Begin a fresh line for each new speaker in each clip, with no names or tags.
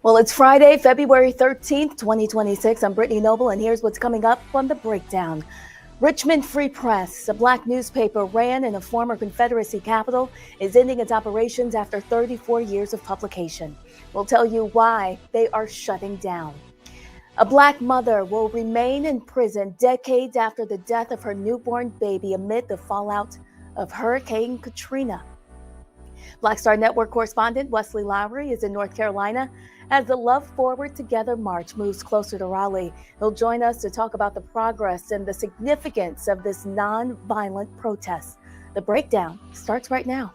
Well, it's Friday, February 13th, 2026. I'm Brittany Noble, and here's what's coming up on The Breakdown. Richmond Free Press, a black newspaper ran in a former Confederacy capital, is ending its operations after 34 years of publication. We'll tell you why they are shutting down. A black mother will remain in prison decades after the death of her newborn baby amid the fallout of Hurricane Katrina. Black Star Network correspondent Wesley Lowery is in North Carolina as the Love Forward Together March moves closer to Raleigh. He'll join us to talk about the progress and the significance of this non-violent protest. The Breakdown starts right now.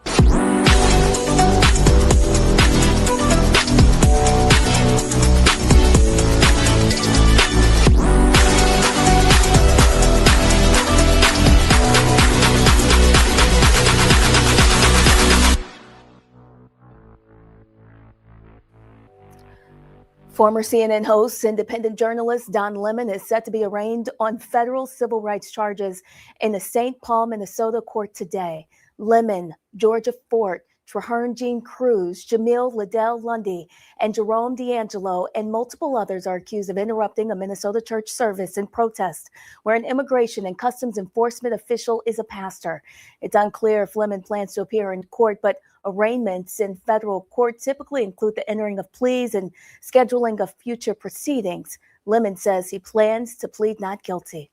Former CNN host, independent journalist Don Lemon is set to be arraigned on federal civil rights charges in a St. Paul, Minnesota court today. Lemon, Georgia Fort, Traherne Jean Cruz, Jamil Liddell Lundy, and Jerome D'Angelo and multiple others are accused of interrupting a Minnesota church service in protest, where an immigration and customs enforcement official is a pastor. It's unclear if Lemon plans to appear in court, but arraignments in federal court typically include the entering of pleas and scheduling of future proceedings. Lemon says he plans to plead not guilty.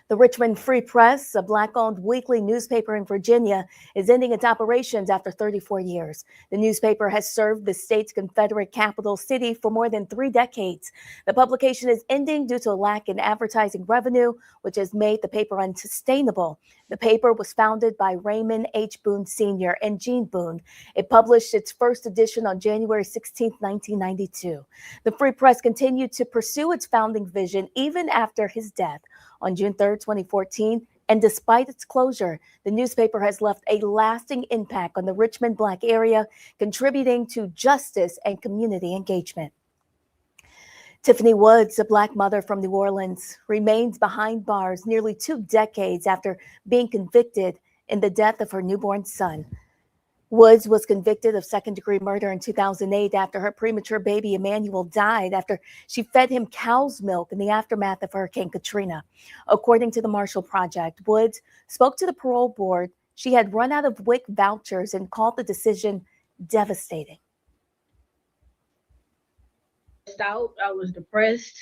The Richmond Free Press, a black-owned weekly newspaper in Virginia, is ending its operations after 34 years. The newspaper has served the state's Confederate capital city for more than 3 decades. The publication is ending due to a lack in advertising revenue, which has made the paper unsustainable. The paper was founded by Raymond H. Boone Sr. and Jean Boone. It published its first edition on January 16, 1992. The Free Press continued to pursue its founding vision even after his death on June 3, 2014, and despite its closure, the newspaper has left a lasting impact on the Richmond Black area, contributing to justice and community engagement. Tiffany Woods, a black mother from New Orleans, remains behind bars nearly 2 decades after being convicted in the death of her newborn son. Woods was convicted of second-degree murder in 2008 after her premature baby Emmanuel died after she fed him cow's milk in the aftermath of Hurricane Katrina. According to the Marshall Project, Woods spoke to the parole board. She had run out of WIC vouchers and called the decision devastating.
I was depressed.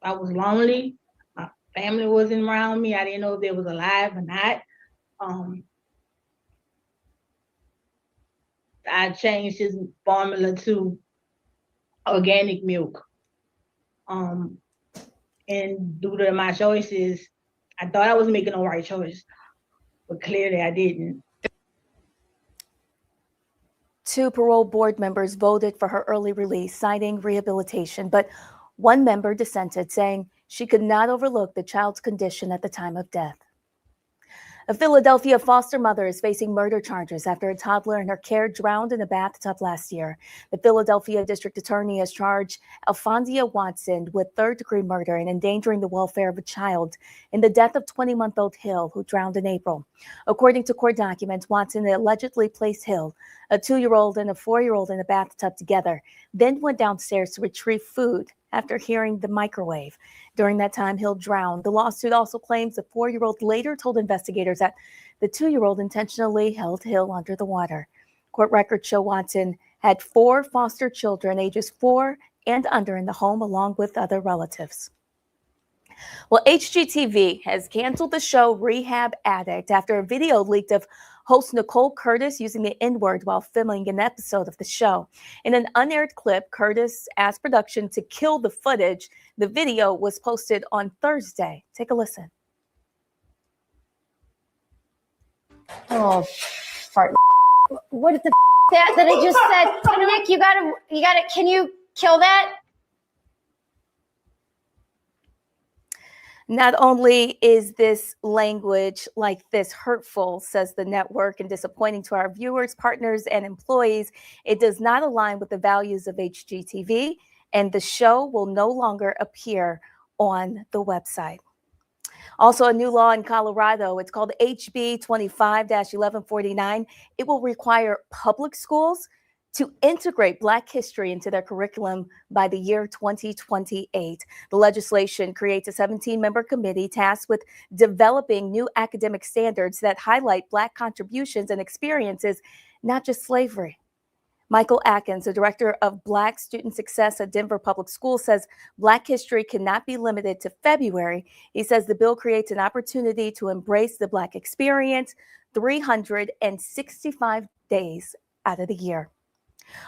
I was lonely. My family wasn't around me. I didn't know if they was alive or not. I changed his formula to organic milk. And due to my choices, I thought I was making the right choice, but clearly I didn't.
2 parole board members voted for her early release, citing rehabilitation, but one member dissented, saying she could not overlook the child's condition at the time of death. A Philadelphia foster mother is facing murder charges after a toddler in her care drowned in a bathtub last year. The Philadelphia District Attorney has charged Alfondia Watson with 3rd-degree murder and endangering the welfare of a child in the death of 20-month-old Hill, who drowned in April. According to court documents, Watson allegedly placed Hill, a 2-year-old and a 4-year-old, in a bathtub together, then went downstairs to retrieve food after hearing the microwave. During that time, Hill drowned. The lawsuit also claims the 4-year-old later told investigators that the 2-year-old intentionally held Hill under the water. Court records show Watson had 4 foster children, ages 4 and under, in the home, along with other relatives. Well, HGTV has canceled the show Rehab Addict after a video leaked of host Nicole Curtis using the N-word while filming an episode of the show. In an unaired clip, Curtis asked production to kill the footage. The video was posted on Thursday. Take a listen.
Oh, fart. What is the that I just said? Nick, you gotta, can you kill that?
Not only is this language like this hurtful, says the network, and disappointing to our viewers, partners, and employees, it does not align with the values of HGTV, and the show will no longer appear on the website. Also, a new law in Colorado, it's called HB 25-1149. It will require public schools to integrate Black history into their curriculum by the year 2028. The legislation creates a 17-member committee tasked with developing new academic standards that highlight Black contributions and experiences, not just slavery. Michael Atkins, the director of Black Student Success at Denver Public Schools, says Black history cannot be limited to February. He says the bill creates an opportunity to embrace the Black experience 365 days out of the year.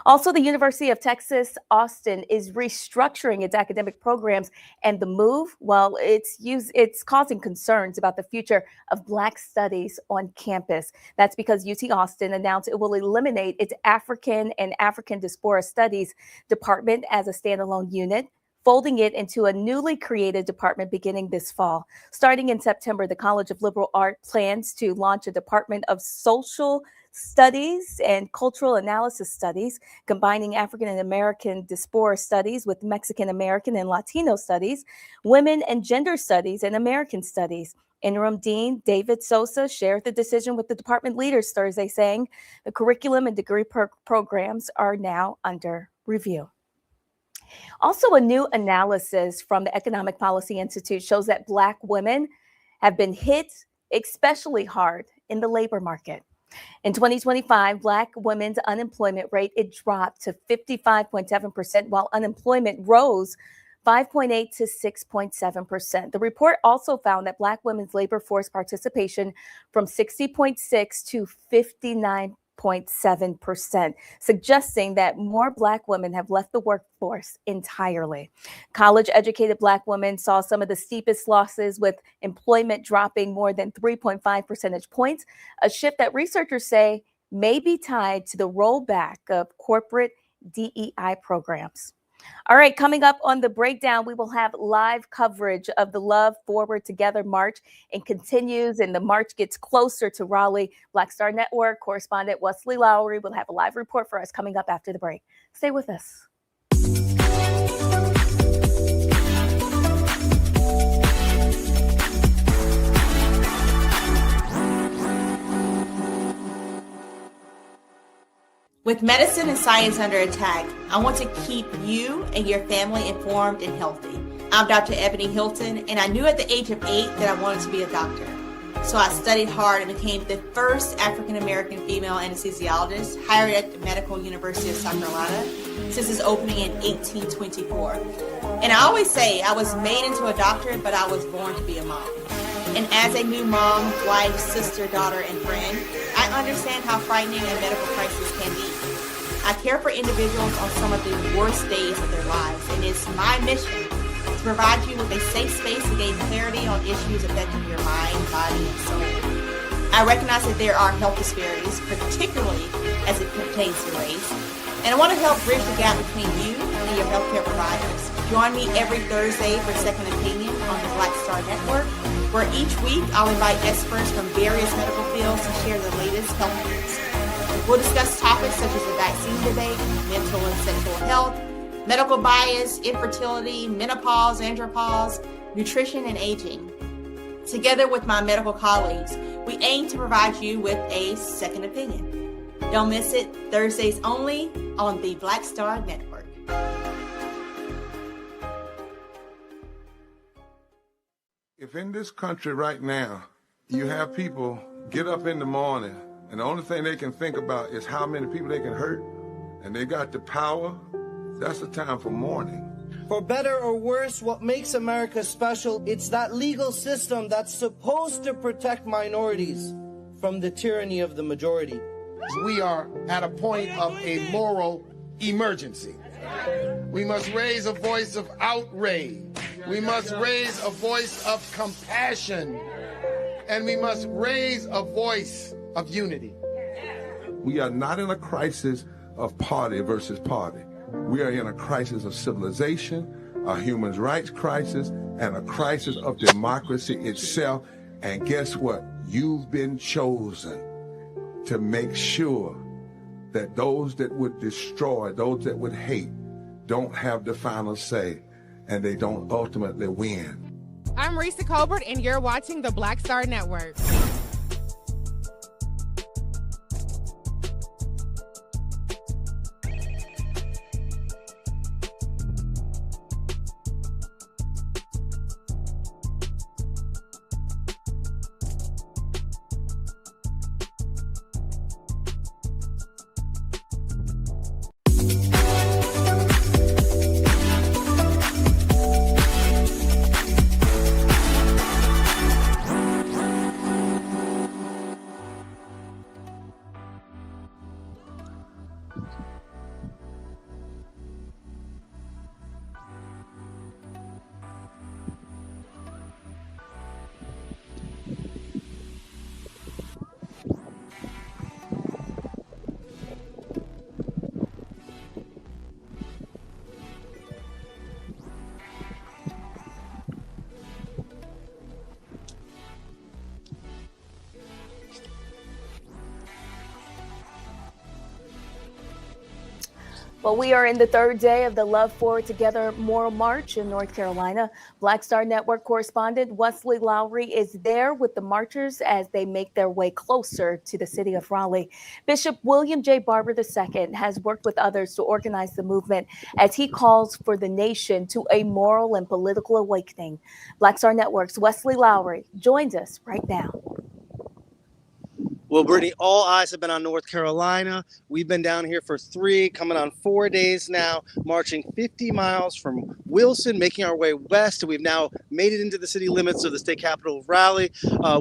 Also, the University of Texas, Austin is restructuring its academic programs, and the move, well, it's causing concerns about the future of Black studies on campus. That's because UT Austin announced it will eliminate its African and African Diaspora Studies department as a standalone unit, folding it into a newly created department beginning this fall. Starting in September, the College of Liberal Arts plans to launch a Department of Social Studies and Cultural Analysis Studies, combining African and American Diaspora Studies with Mexican American and Latino Studies, Women and Gender Studies, and American Studies. Interim Dean David Sosa shared the decision with the department leaders Thursday, saying the curriculum and degree programs are now under review. Also, a new analysis from the Economic Policy Institute shows that Black women have been hit especially hard in the labor market. In 2025, Black women's unemployment rate, it dropped to 55.7%, while unemployment rose 5.8 to 6.7%. The report also found that Black women's labor force participation from 60.6 to 59.7%, suggesting that more Black women have left the workforce entirely. College-educated Black women saw some of the steepest losses, with employment dropping more than 3.5 percentage points, a shift that researchers say may be tied to the rollback of corporate DEI programs. All right, coming up on the breakdown, we will have live coverage of the Love Forward Together March, and continues, and the march gets closer to Raleigh. Black Star Network correspondent Wesley Lowery will have a live report for us coming up after the break. Stay with us.
With medicine and science under attack, I want to keep you and your family informed and healthy. I'm Dr. Ebony Hilton, and I knew at the age of 8 that I wanted to be a doctor. So I studied hard and became the first African-American female anesthesiologist hired at the Medical University of South Carolina since its opening in 1824. And I always say I was made into a doctor, but I was born to be a mom. And as a new mom, wife, sister, daughter, and friend, I understand how frightening a medical crisis can be. I care for individuals on some of the worst days of their lives, and it's my mission to provide you with a safe space to gain clarity on issues affecting your mind, body, and soul. I recognize that there are health disparities, particularly as it pertains to race, and I want to help bridge the gap between you and your healthcare providers. Join me every Thursday for Second Opinion on the Black Star Network, where each week I'll invite experts from various medical fields to share the latest health news. We'll discuss topics such as the vaccine debate, mental and sexual health, medical bias, infertility, menopause, andropause, nutrition, and aging. Together with my medical colleagues, we aim to provide you with a second opinion. Don't miss it, Thursdays only on the Black Star Network.
If in this country right now, you have people get up in the morning and the only thing they can think about is how many people they can hurt, and they got the power, that's the time for mourning.
For better or worse, what makes America special, it's that legal system that's supposed to protect minorities from the tyranny of the majority.
We are at a point of a moral emergency. We must raise a voice of outrage. We must raise a voice of compassion. And we must raise a voice of unity.
We are not in a crisis of party versus party. We are in a crisis of civilization, a human rights crisis, and a crisis of democracy itself. And guess what? You've been chosen to make sure that those that would destroy, those that would hate, don't have the final say, and they don't ultimately win.
I'm Risa Colbert, and you're watching the Black Star Network.
Well, we are in the third day of the Love Forward Together Moral March in North Carolina. Black Star Network correspondent Wesley Lowery is there with the marchers as they make their way closer to the city of Raleigh. Bishop William J. Barber II has worked with others to organize the movement as he calls for the nation to a moral and political awakening. Black Star Network's Wesley Lowery joins us right now.
Well, Brittany, all eyes have been on North Carolina. We've been down here for 3, coming on 4 days now, marching 50 miles from Wilson, making our way west. We've now made it into the city limits of the state capital of Raleigh,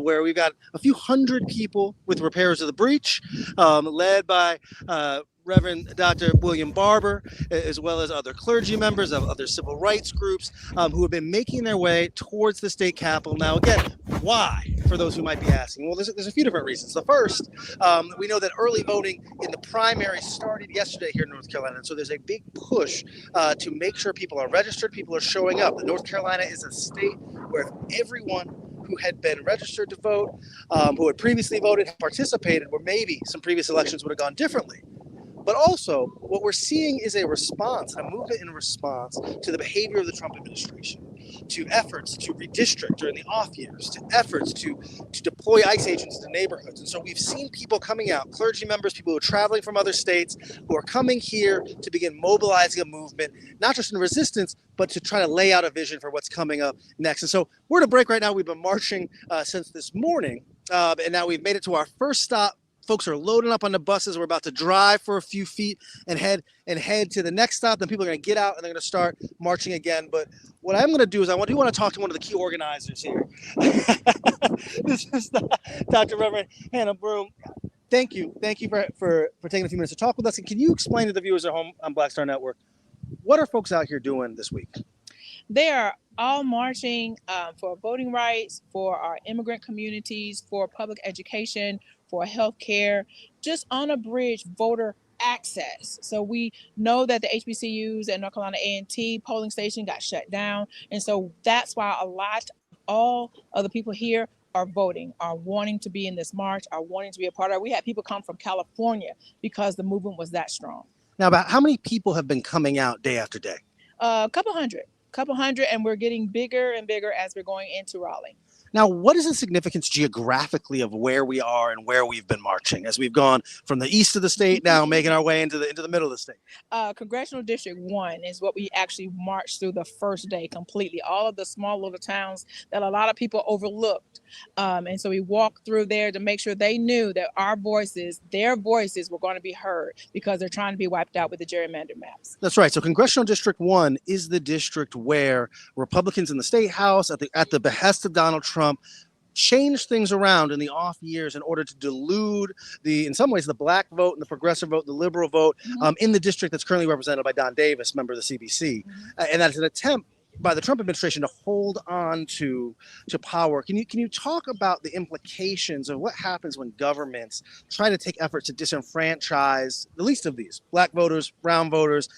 where we've got a few hundred people with repairs of the breach, led by Reverend Dr. William Barber, as well as other clergy members of other civil rights groups who have been making their way towards the state capitol. Now, again, why, for those who might be asking? Well, there's a few different reasons. The first, we know that early voting in the primary started yesterday here in North Carolina, and so there's a big push to make sure people are registered, people are showing up. North Carolina is a state where everyone who had been registered to vote, who had previously voted, had participated, where maybe some previous elections would have gone differently. But also, what we're seeing is a response, a movement in response to the behavior of the Trump administration, to efforts to redistrict during the off years, to efforts to deploy ICE agents to neighborhoods. And so we've seen people coming out, clergy members, people who are traveling from other states, who are coming here to begin mobilizing a movement, not just in resistance, but to try to lay out a vision for what's coming up next. And so we're at a break right now. We've been marching since this morning, and now we've made it to our first stop. Folks are loading up on the buses. We're about to drive for a few feet and head to the next stop. Then people are going to get out and they're going to start marching again. But what I'm going to do is I want to talk to one of the key organizers here. This is Dr. Reverend Hannah Broom. Thank you for taking a few minutes to talk with us. And can you explain to the viewers at home on Black Star Network, what are folks out here doing this week?
They are all marching for voting rights, for our immigrant communities, for public education, for healthcare, just on a bridge voter access. So we know that the HBCUs and North Carolina A&T polling station got shut down. And so that's why all of the people here are voting, are wanting to be in this march, are wanting to be a part of it. We had people come from California because the movement was that strong.
Now, about how many people have been coming out day after day?
A couple hundred, and we're getting bigger and bigger as we're going into Raleigh.
Now, what is the significance geographically of where we are and where we've been marching as we've gone from the east of the state now making our way into the middle of the state?
Congressional District 1 is what we actually marched through the first day completely. All of the small little towns that a lot of people overlooked. And so we walked through there to make sure they knew that their voices were going to be heard because they're trying to be wiped out with the gerrymander maps.
That's right. So Congressional District 1 is the district where Republicans in the state house at the behest of Donald Trump changed things around in the off years in order to delude in some ways the black vote and the progressive vote, the liberal vote in the district that's currently represented by Don Davis, member of the CBC. And that's an attempt by the Trump administration to hold on to power. Can you talk about the implications of what happens when governments try to take efforts to disenfranchise the least of these, black voters, brown voters,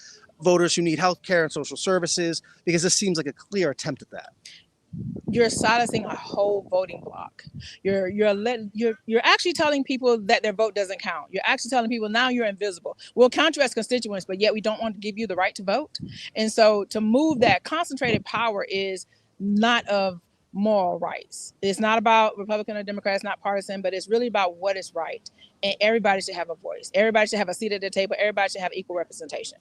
voters who need health care and social services, because this seems like a clear attempt at that?
You're silencing a whole voting block. You're actually telling people that their vote doesn't count. You're actually telling people now you're invisible. We'll count you as constituents, but yet we don't want to give you the right to vote. And so to move that concentrated power is not of moral rights. It's not about Republican or Democrat, it's not partisan, but it's really about what is right. And everybody should have a voice. Everybody should have a seat at the table. Everybody should have equal representation.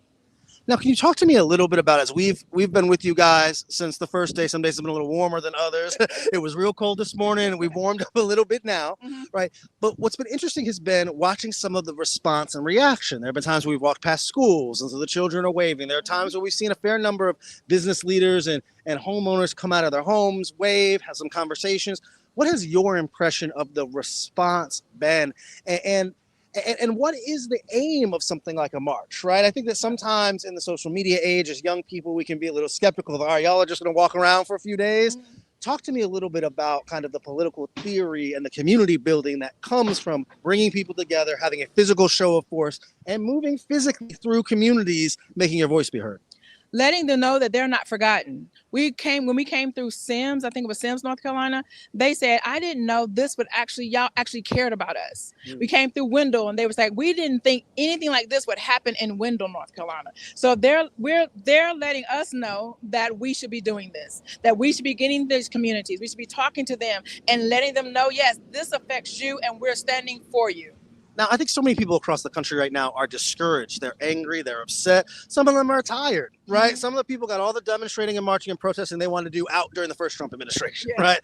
Now, can you talk to me a little bit about, as we've been with you guys since the first day? Some days have been a little warmer than others. It was real cold this morning, and we've warmed up a little bit now, right? But what's been interesting has been watching some of the response and reaction. There have been times where we've walked past schools, and so the children are waving. There are times where we've seen a fair number of business leaders and homeowners come out of their homes, wave, have some conversations. What has your impression of the response been? And what is the aim of something like a march, right? I think that sometimes in the social media age, as young people, we can be a little skeptical of, all right, y'all are just going to walk around for a few days. Talk to me a little bit about kind of the political theory and the community building that comes from bringing people together, having a physical show of force, and moving physically through communities, making your voice be heard.
letting them know that they're not forgotten. When we came through Sims, I think it was Sims, North Carolina, they said, I didn't know this would y'all actually cared about us. We came through Wendell and they was like, we didn't think anything like this would happen in Wendell, North Carolina. So they're letting us know that we should be doing this, that we should be getting these communities. We should be talking to them and letting them know, yes, this affects you and we're standing for you.
Now, I think so many people across the country right now are discouraged. They're angry. They're upset. Some of them are tired, right? Some of the people got all the demonstrating and marching and protesting they wanted to do out during the first Trump administration, right?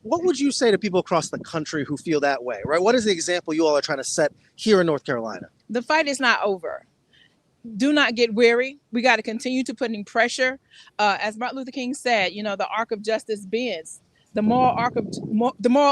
What would you say to people across the country who feel that way, right? What is the example you all are trying to set here in North Carolina? The
fight is not over. Do not get weary. We got to continue to put in pressure. As Martin Luther King said, the arc of justice bends. The moral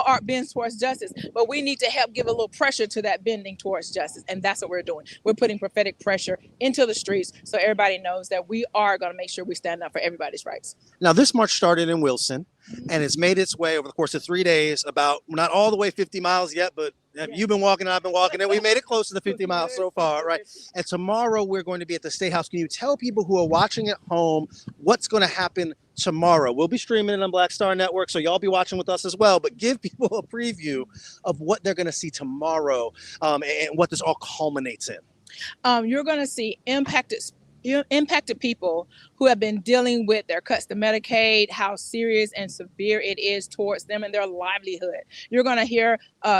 arc bends towards justice, but we need to help give a little pressure to that bending towards justice, and that's what we're doing. We're putting prophetic pressure into the streets so everybody knows that we are going to make sure we stand up for everybody's rights.
Now, this march started in Wilson, and it's made its way over the course of 3 days, about not all the way 50 miles yet, but you've been walking, I've been walking, and we made it close to the 50 miles so far, right? And tomorrow we're going to be at the State House. Can you tell people who are watching at home what's going to happen tomorrow? We'll be streaming it on Black Star Network, so y'all be watching with us as well, but give people a preview of what they're going to see tomorrow and what this all culminates in.
You're going to see impacted people who have been dealing with their cuts to Medicaid, how serious and severe it is towards them and their livelihood. You're going to hear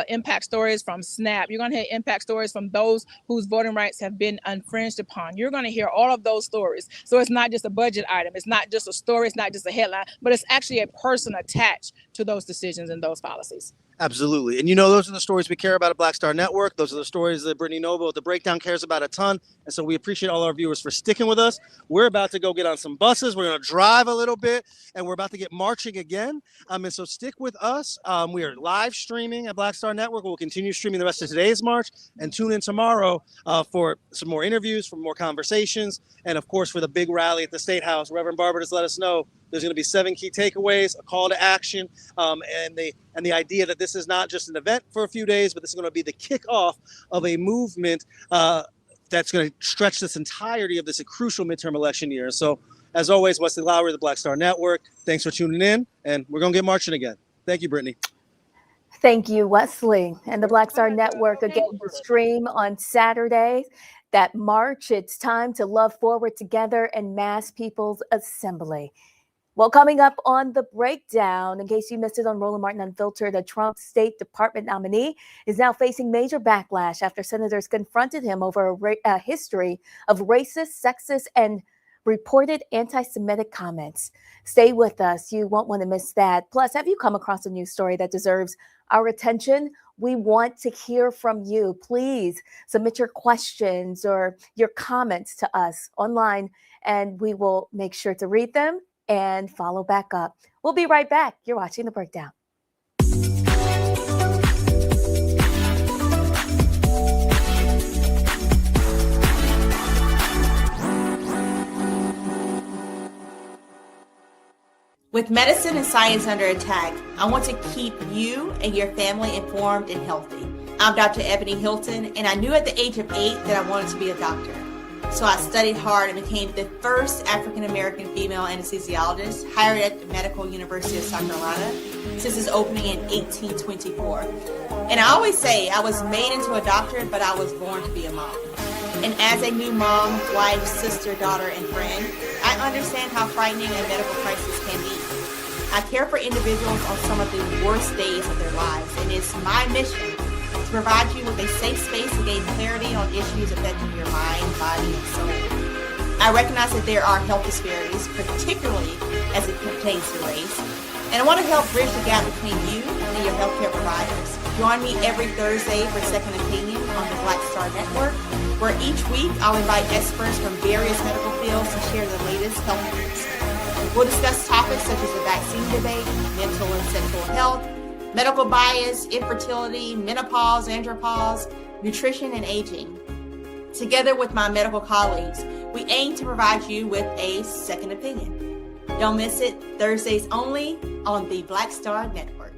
impact stories from SNAP. You're going to hear impact stories from those whose voting rights have been infringed upon. You're going to hear all of those stories. So it's not just a budget item. It's not just a story. It's not just a headline, but it's actually a person attached to those decisions and those policies.
Absolutely. And those are the stories we care about at Black Star Network. Those are the stories that Brittany Noble at The Breakdown cares about a ton. And so we appreciate all our viewers for sticking with us. We're about to go get on some buses. We're going to drive a little bit, and we're about to get marching again. And so stick with us. We are live streaming at Black Star Network. We'll continue streaming the rest of today's march, and tune in tomorrow for some more interviews, for more conversations, and of course for the big rally at the State House. Reverend Barber just let us know there's going to be 7 key takeaways, a call to action, and the idea that this is not just an event for a few days, but this is going to be the kickoff of a movement that's going to stretch this entirety of this crucial midterm election year. So, as always, Wesley Lowery, the Black Star Network. Thanks for tuning in, and we're going to get marching again. Thank you, Brittany.
Thank you, Wesley. And the Black Star Network, again, will stream on Saturday. That march, it's time to love forward together and mass people's assembly. Well, coming up on The Breakdown, in case you missed it on Roland Martin Unfiltered, a Trump State Department nominee is now facing major backlash after senators confronted him over a history of racist, sexist, and reported anti-Semitic comments. Stay with us. You won't want to miss that. Plus, have you come across a news story that deserves our attention? We want to hear from you. Please submit your questions or your comments to us online, and we will make sure to read them and follow back up. We'll be right back. You're watching The Breakdown.
With medicine and science under attack, I want to keep you and your family informed and healthy. I'm Dr. Ebony Hilton, and I knew at the age of 8 that I wanted to be a doctor. So I studied hard and became the first African-American female anesthesiologist hired at the Medical University of South Carolina since its opening in 1824. And I always say I was made into a doctor, but I was born to be a mom. And as a new mom, wife, sister, daughter, and friend, I understand how frightening a medical crisis can be. I care for individuals on some of the worst days of their lives, and it's my mission to provide you with a safe space to gain clarity on issues affecting your mind, body, and soul. I recognize that there are health disparities, particularly as it pertains to race, and I want to help bridge the gap between you and your healthcare providers. Join me every Thursday for Second Opinion on the Black Star Network, where each week I'll invite experts from various medical fields to share the latest health news. We'll discuss topics such as the vaccine debate, mental and sexual health, medical bias, infertility, menopause, andropause, nutrition, and aging. Together with my medical colleagues, we aim to provide you with a second opinion. Don't miss it, Thursdays only on the Black Star Network.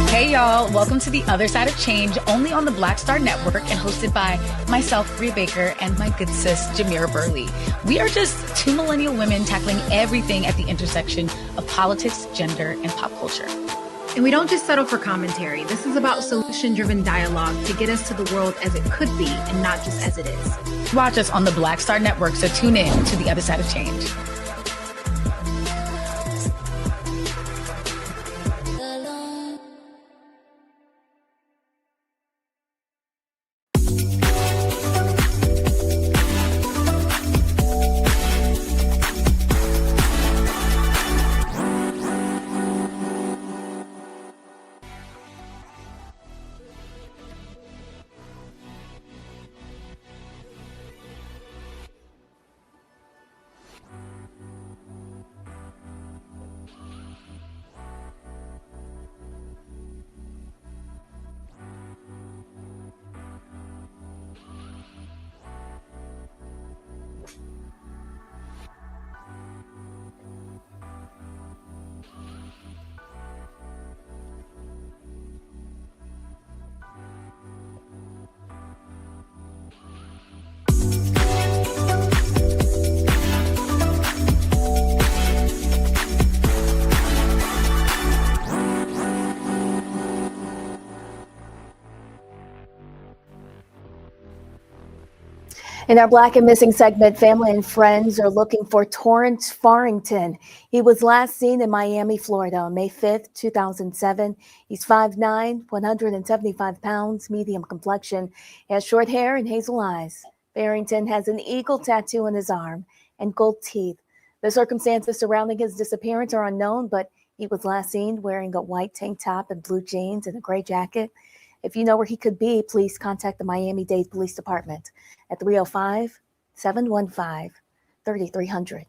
Hey y'all. Welcome to The Other Side of Change, only on the Black Star Network and hosted by myself, Bria Baker, and my good sis, Jamira Burley. We are just two millennial women tackling everything at the intersection of politics, gender, and pop culture.
And we don't just settle for commentary. This is about solution-driven dialogue to get us to the world as it could be and not just as it is.
Watch us on the Black Star Network, so tune in to The Other Side of Change.
In our Black and Missing segment, family and friends are looking for Torrance Farrington. He was last seen in Miami, Florida on May 5th, 2007. He's 5'9", 175 pounds, medium complexion. He has short hair and hazel eyes. Farrington has an eagle tattoo on his arm and gold teeth. The circumstances surrounding his disappearance are unknown, but he was last seen wearing a white tank top and blue jeans and a gray jacket. If you know where he could be, please contact the Miami-Dade Police Department at 305-715-3300.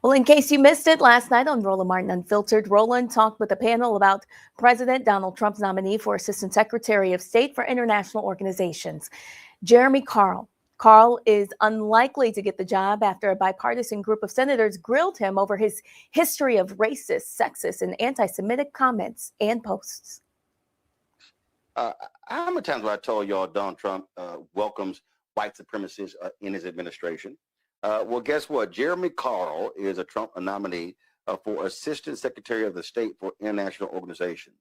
Well, in case you missed it, last night on Roland Martin Unfiltered, Roland talked with a panel about President Donald Trump's nominee for Assistant Secretary of State for International Organizations, Jeremy Carl. Carl is unlikely to get the job after a bipartisan group of senators grilled him over his history of racist, sexist, and anti-Semitic comments and posts.
How many times have I told y'all Donald Trump welcomes white supremacists in his administration? Well, guess what? Jeremy Carl is a Trump nominee for Assistant Secretary of the State for International Organizations.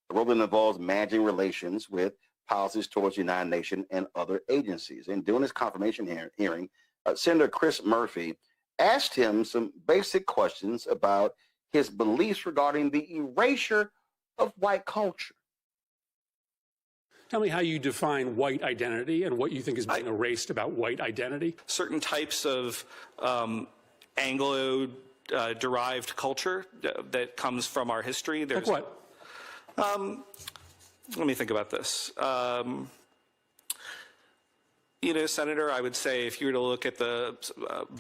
The role involves managing relations with policies towards the United Nations and other agencies. And during his confirmation hearing, Senator Chris Murphy asked him some basic questions about his beliefs regarding the erasure of white culture.
Tell me how you define white identity and what you think is being erased about white identity.
Certain types of Anglo-derived culture that comes from our history.
Like what?
Let me think about this. Senator, I would say if you were to look at the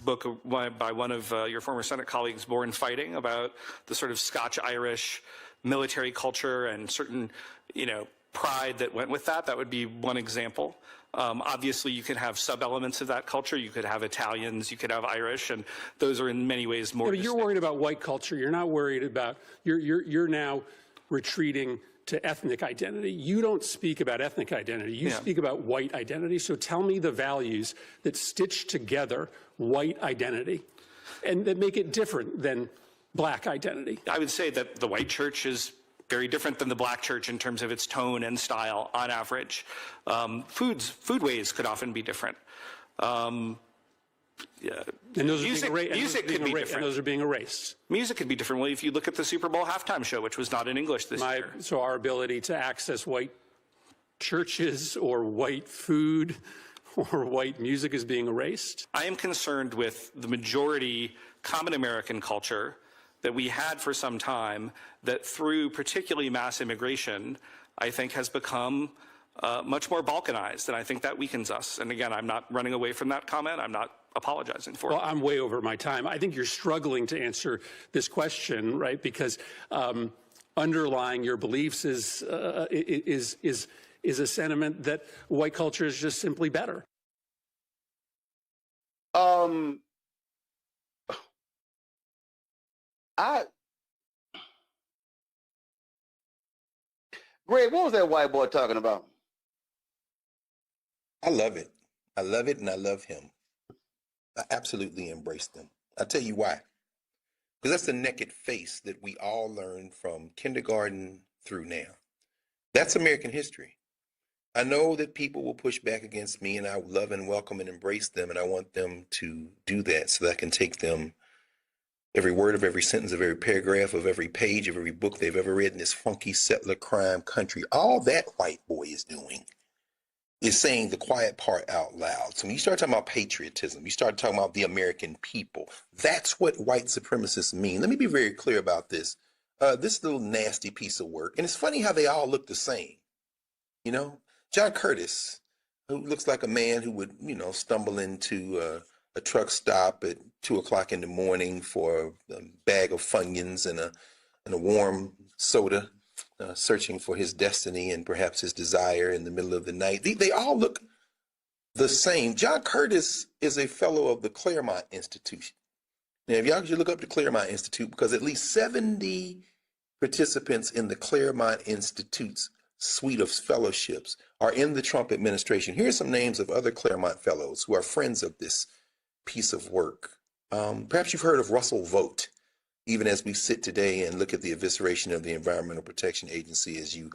book by one of your former Senate colleagues, Born Fighting, about the sort of Scotch-Irish military culture and certain, pride that went with that would be one example. Obviously, you can have sub-elements of that culture. You could have Italians, you could have Irish, and those are in many ways more.
Yeah, but you're worried about white culture. You're not worried about, you're now retreating to ethnic identity. You don't speak about ethnic identity. You speak about white identity. So tell me the values that stitch together white identity and that make it different than black identity.
I would say that the white church is very different than the black church in terms of its tone and style on average. Foodways could often be different.
And those
music could be different.
And those are being erased.
Music could be different. Well, if you look at the Super Bowl halftime show, which was not in English this year.
So our ability to access white churches or white food or white music is being erased?
I am concerned with the majority common American culture that we had for some time that through particularly mass immigration, I think has become much more balkanized, and I think that weakens us. And again, I'm not running away from that comment. I'm not apologizing for it.
Well, I'm way over my time. I think you're struggling to answer this question, right? Because underlying your beliefs is a sentiment that white culture is just simply better.
Greg, what was that white boy talking about?
I love it. I love it, and I love him. I absolutely embrace them. I'll tell you why. Because that's the naked face that we all learned from kindergarten through now. That's American history. I know that people will push back against me, and I love and welcome and embrace them, and I want them to do that so that I can take them every word of every sentence of every paragraph of every page of every book they've ever read in this funky settler crime country. All that white boy is doing is saying the quiet part out loud. So when you start talking about patriotism, you start talking about the American people, that's what white supremacists mean. Let me be very clear about this. This little nasty piece of work, and it's funny how they all look the same. You know, John Curtis, who looks like a man who would, stumble into a truck stop at 2 o'clock in the morning for a bag of Funyuns and a warm soda, searching for his destiny and perhaps his desire in the middle of the night. They all look the same. John Curtis is a fellow of the Claremont Institution. Now, if y'all should look up the Claremont Institute, because at least 70 participants in the Claremont Institute's suite of fellowships are in the Trump administration. Here are some names of other Claremont fellows who are friends of this piece of work. Perhaps you've heard of Russell Vogt, even as we sit today and look at the evisceration of the Environmental Protection Agency, as you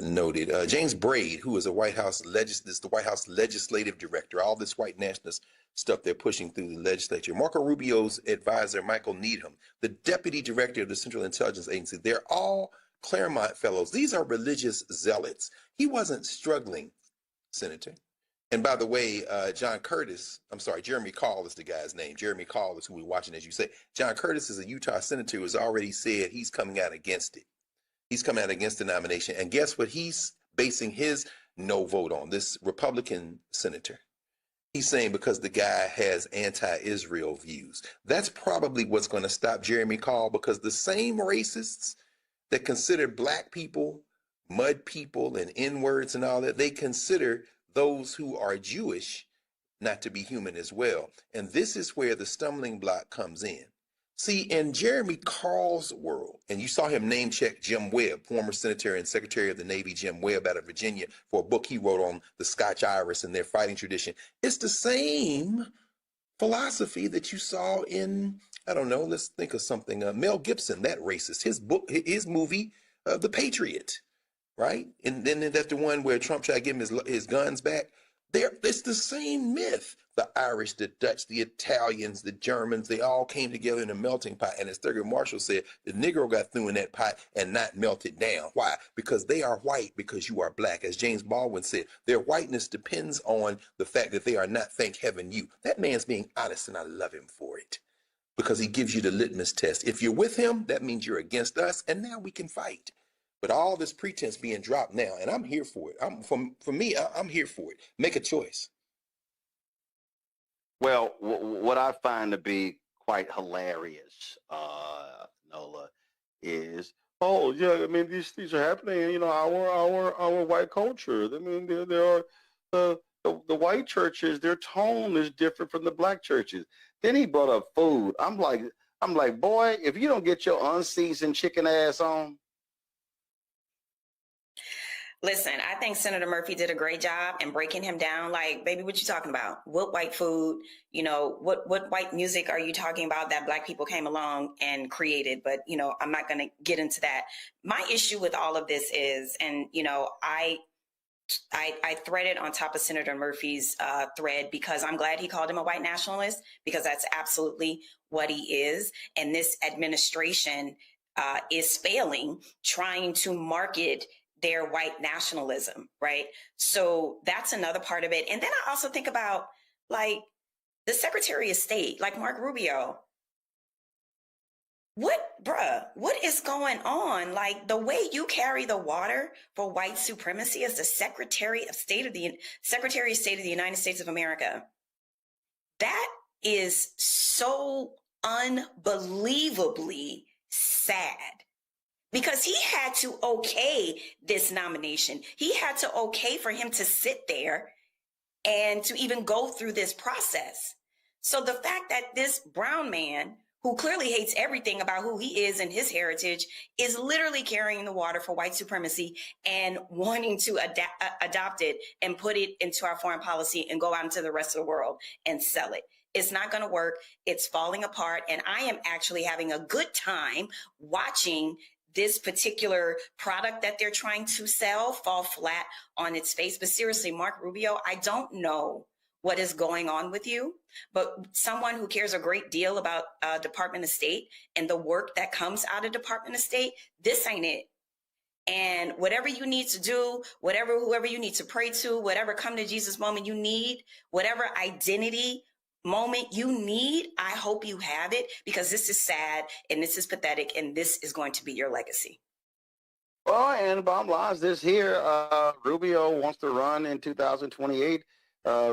noted. James Braid, who is the White House legislative director, all this white nationalist stuff they're pushing through the legislature. Marco Rubio's advisor, Michael Needham, the deputy director of the Central Intelligence Agency. They're all Claremont fellows. These are religious zealots. He wasn't struggling, Senator. And by the way, Jeremy Call is the guy's name. Jeremy Call is who we're watching, as you say. John Curtis is a Utah senator who has already said he's coming out against it. He's coming out against the nomination. And guess what he's basing his no vote on? This Republican senator. He's saying because the guy has anti-Israel views. That's probably what's going to stop Jeremy Call, because the same racists that consider black people, mud people, and N-words and all that, they consider those who are Jewish not to be human as well. And this is where the stumbling block comes in. See, in Jeremy Carl's world, and you saw him name check Jim Webb, former Senator and Secretary of the Navy Jim Webb out of Virginia, for a book he wrote on the Scotch-Irish and their fighting tradition. It's the same philosophy that you saw in, I don't know, let's think of something, Mel Gibson, that racist, his movie, The Patriot, right? And then that's the one where Trump tried to give him his guns back. It's the same myth. The Irish, the Dutch, the Italians, the Germans, they all came together in a melting pot. And as Thurgood Marshall said, the Negro got through in that pot and not melted down. Why? Because they are white, because you are black. As James Baldwin said, their whiteness depends on the fact that they are not, thank heaven, you. That man's being honest, and I love him for it, because he gives you the litmus test. If you're with him, that means you're against us, and now we can fight. But all this pretense being dropped now, and I'm here for it. I'm here for it. Make a choice.
Well, what I find to be quite hilarious, Nola, is, oh yeah, I mean these are happening. You know, our white culture. I mean, there are the white churches. Their tone is different from the black churches. Then he brought up food. I'm like, boy, if you don't get your unseasoned chicken ass on.
Listen, I think Senator Murphy did a great job in breaking him down. Like, baby, what you talking about? What white food? You know, what white music are you talking about that black people came along and created? But, you know, I'm not going to get into that. My issue with all of this is, and, you know, I threaded on top of Senator Murphy's thread because I'm glad he called him a white nationalist, because that's absolutely what he is. And this administration is failing trying to market their white nationalism, right? So that's another part of it. And then I also think about, like, the Secretary of State, like Mark Rubio. What is going on? Like, the way you carry the water for white supremacy as the Secretary of State of the United States of America, that is so unbelievably sad. Because he had to okay this nomination. He had to okay for him to sit there and to even go through this process. So the fact that this brown man who clearly hates everything about who he is and his heritage, is literally carrying the water for white supremacy and wanting to adopt it and put it into our foreign policy and go out into the rest of the world and sell it. It's not going to work. It's falling apart. And I am actually having a good time watching this particular product that they're trying to sell fall flat on its face. But seriously, Mark Rubio, I don't know what is going on with you, but someone who cares a great deal about Department of State and the work that comes out of Department of State, this ain't it. And whatever you need to do, whoever you need to pray to, whatever come to Jesus moment you need, whatever identity moment you need, I hope you have it, because this is sad and this is pathetic and this is going to be your legacy.
Well, and bottom line is this here, Rubio wants to run in 2028,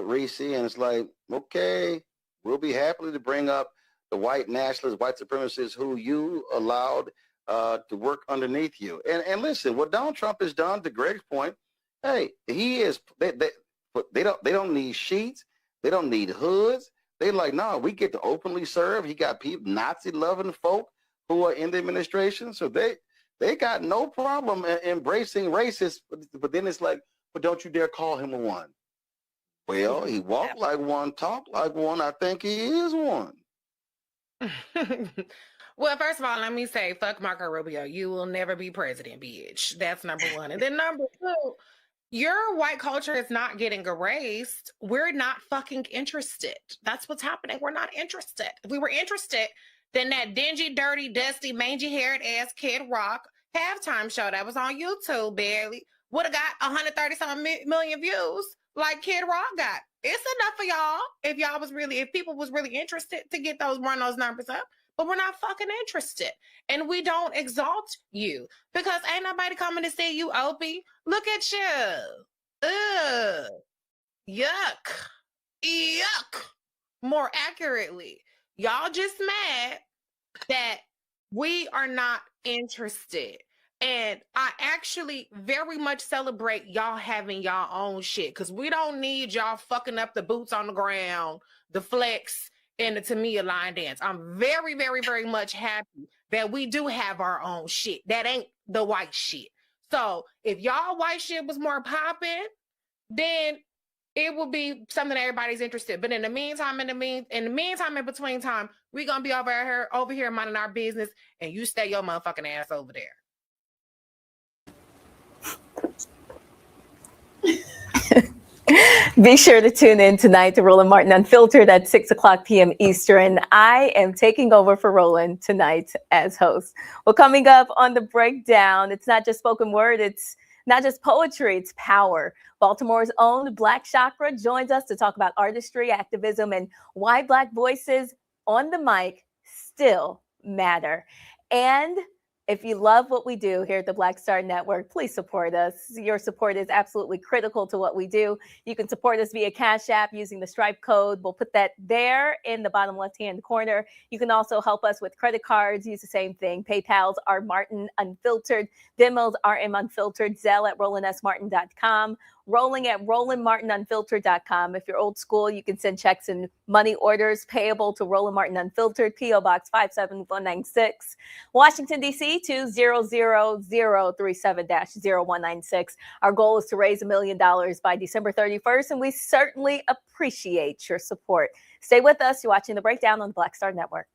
Reese, and it's like, okay, we'll be happy to bring up the white nationalists, white supremacists who you allowed to work underneath you. And listen, what Donald Trump has done, to Greg's point, hey, he is, they don't need sheets, they don't need hoods. They like, no, we get to openly serve. He got people, Nazi-loving folk who are in the administration, so they got no problem embracing racists. But then it's like, but don't you dare call him a one. Well, he walked like one, talked like one. I think he is one.
Well, first of all, let me say, fuck Marco Rubio. You will never be president, bitch. That's number one. And then number two, your white culture is not getting erased. We're not fucking interested. That's what's happening. We're not interested. If we were interested, then that dingy, dirty, dusty, mangy-haired ass Kid Rock halftime show that was on YouTube barely would have got 130-something million views like Kid Rock got. It's enough for y'all if people was really interested to run those numbers up. But we're not fucking interested. And we don't exalt you because ain't nobody coming to see you, Opie. Look at you. Ugh. Yuck. Yuck. More accurately, y'all just mad that we are not interested. And I actually very much celebrate y'all having y'all own shit because we don't need y'all fucking up the boots on the ground, the flex, and the Tamia line dance. I'm very, very, very much happy that we do have our own shit. That ain't the white shit. So if y'all white shit was more popping, then it will be something that everybody's interested. But in the meantime, in between time, we're gonna be over here minding our business, and you stay your motherfucking ass over there.
Be sure to tune in tonight to Roland Martin Unfiltered at 6:00 p.m. Eastern. I am taking over for Roland tonight as host. Well, coming up on the breakdown, it's not just spoken word, it's not just poetry, it's power. Baltimore's own Black Chakra joins us to talk about artistry, activism, and why Black voices on the mic still matter. And if you love what we do here at the Black Star Network, please support us. Your support is absolutely critical to what we do. You can support us via Cash App using the Stripe code. We'll put that there in the bottom left-hand corner. You can also help us with credit cards. Use the same thing. PayPal's R Martin Unfiltered. Venmo's RM Unfiltered. Zelle at RolandSMartin.com. Rolling at RolandMartinUnfiltered.com. If you're old school, you can send checks and money orders payable to Roland Martin Unfiltered, P.O. Box 57196, Washington, D.C. 20037-0196. Our goal is to raise $1 million by December 31st, and we certainly appreciate your support. Stay with us. You're watching The Breakdown on the Black Star Network.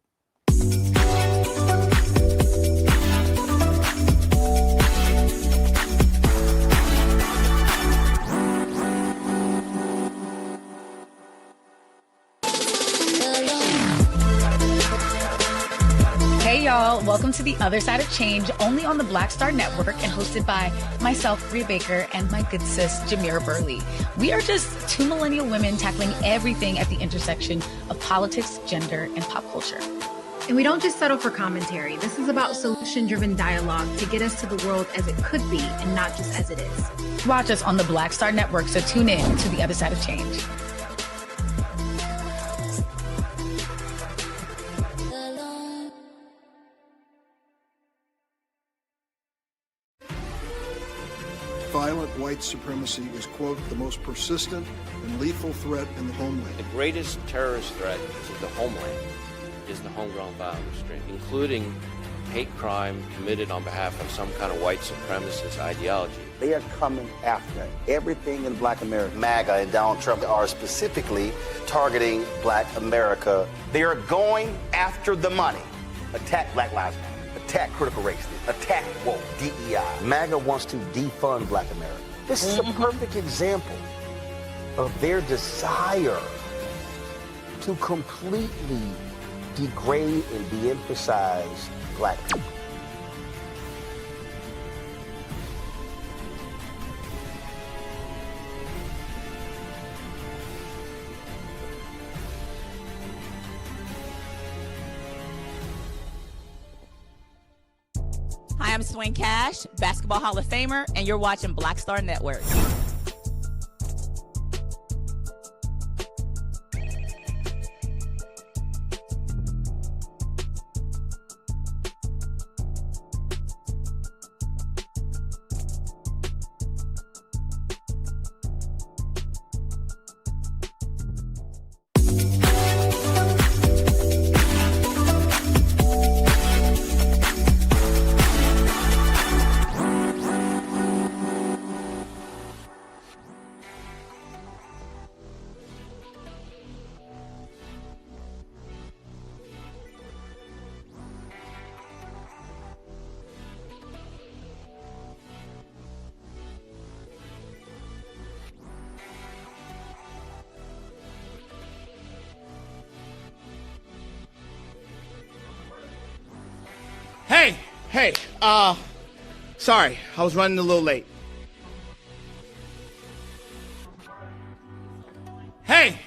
Hey y'all, welcome to The Other Side of Change, only on the Black Star Network and hosted by myself, Rhea Baker, and my good sis, Jamira Burley. We are just two millennial women tackling everything at the intersection of politics, gender, and pop culture.
And we don't just settle for commentary. This is about solution-driven dialogue to get us to the world as it could be and not just as it is.
Watch us on the Black Star Network, so tune in to The Other Side of Change.
Violent white supremacy is, quote, the most persistent and lethal threat in the homeland.
The greatest terrorist threat is the homeland. is the homegrown violence string, including hate crime committed on behalf of some kind of white supremacist ideology.
They are coming after everything in Black America. MAGA and Donald Trump are specifically targeting Black America. They are going after the money. Attack Black Lives Matter. Attack critical race theory. Attack woke, DEI. MAGA wants to defund Black America. This is a perfect example of their desire to completely degrade and de-emphasize Black people.
Hi, I'm Swing Cash, Basketball Hall of Famer, and you're watching Black Star Network.
Hey, sorry, I was running a little late. Hey,